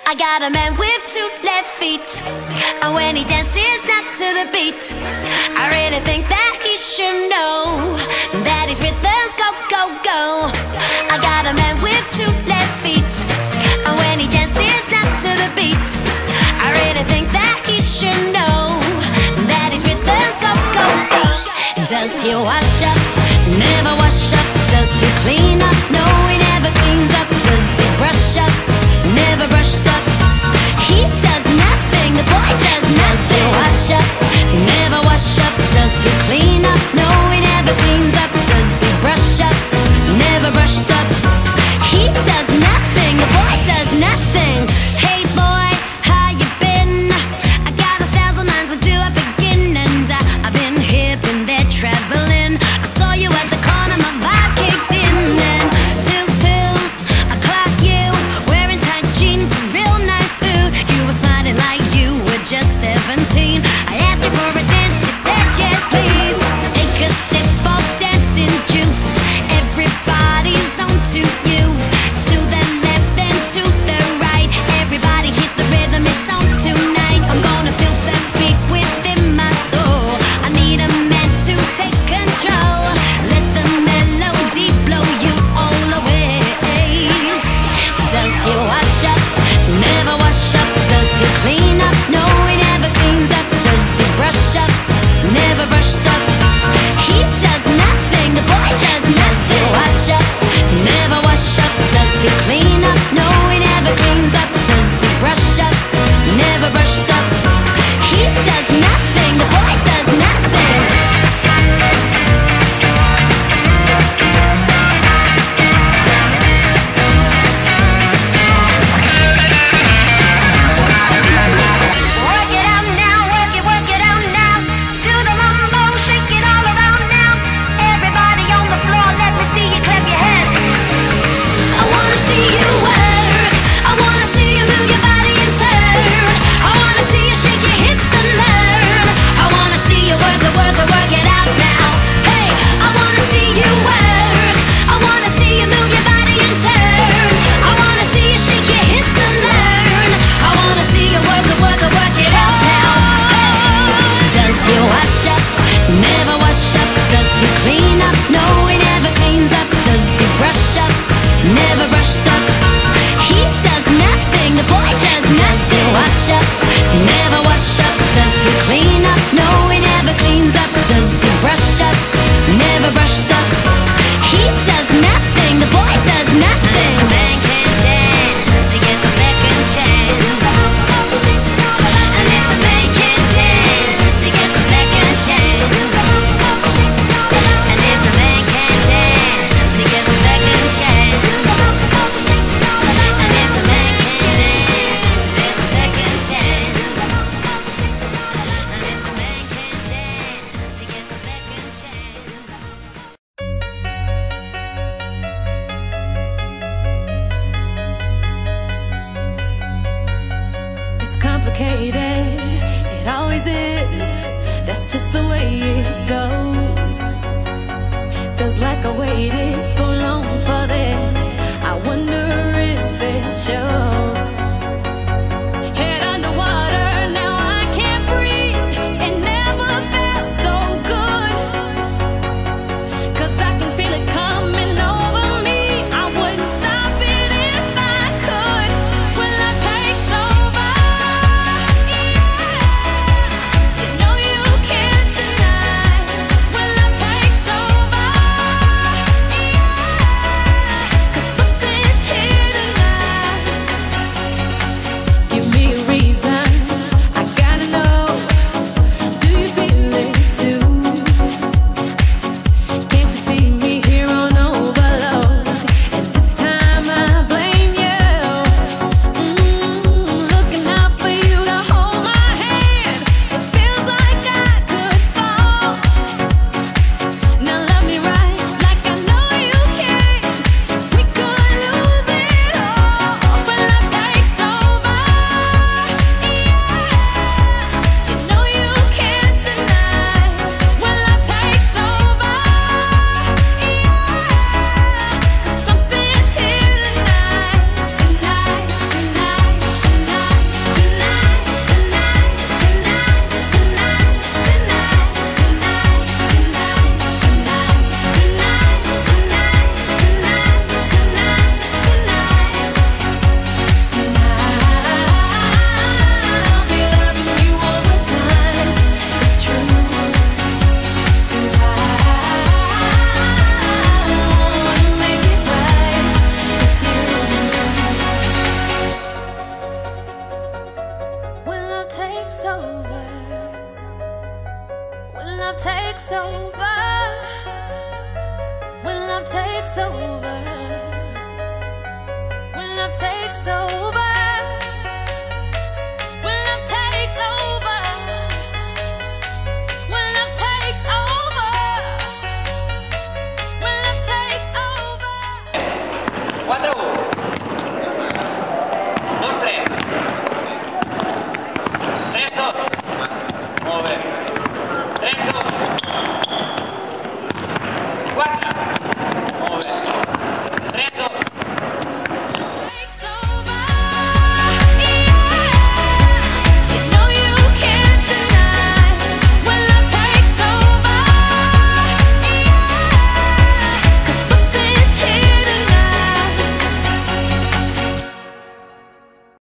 I got a man with two left feet, and when he dances not to the beat, I really think that he should know that his rhythms go, go, go. I got a man with two left feet, and when he dances not to the beat, I really think that he should know that his rhythms go, go, go. Does he wash up? Never wash up. Does he clean up? No, he never cleans up. Does he brush up? Never brushed up. He does nothing, the boy does nothing. Does he wash up? Never wash up. Does he clean up? No, he never cleans up. Does he brush up? Never brushed up. He does nothing, the boy does nothing. Hey boy, how you been? I got 1,000 lines, where do I begin? And I've been here, been there, traveling. I saw you at the corner, my vibe kicked in. And two pills, I clocked you wearing tight jeans, a real nice suit. You were smiling like you were just 17. I asked you for a dance, you said yes please. Take a sip of dancing juice. Everybody's on to you. To the left and to the right, everybody hit the rhythm, it's on tonight. I'm gonna feel that beat within my soul. I need a man to take control. Let the melody blow you all away. Does he wash up? Never wash up. Does he clean up? No, he never cleans up. Does he brush up? Never brushed up. He does nothing, the boy does nothing. Does he wash up? Never wash up. Does he clean up? No, he never cleans up. Does he brush up? Never brushed up. He does nothing, the boy does nothing. Work it out now, work it out now. Do the mambo, shake it all around now. Everybody on the floor, let me see you clap your hands. I wanna see you work. I wanna see you move your body and turn. I wanna see you shake your hips and learn. I wanna see you work it out now. Hey, I wanna see you work. I wanna see you move your body and turn. I wanna see you shake your hips and learn. I wanna see you work it out now. Does he wash up? Never wash up. Does he clean up? No, he never cleans up. Does he brush up? Never brushed up. He does nothing, the boy does nothing. Does he wash up? Never wash up. Does he clean up? No, he never cleans up. Does he brush up? Never brushed up. He does nothing, the boy does nothing. A man can't dance, he gets no second chance. And if the man can't dance, he gets no second chance. And if the man can't dance, he gets no second chance. And if the man can't dance, there's no second chance. And if the man can't dance, he gets no second chance. It's complicated, it always is. That's just the way it goes. Feels like I waited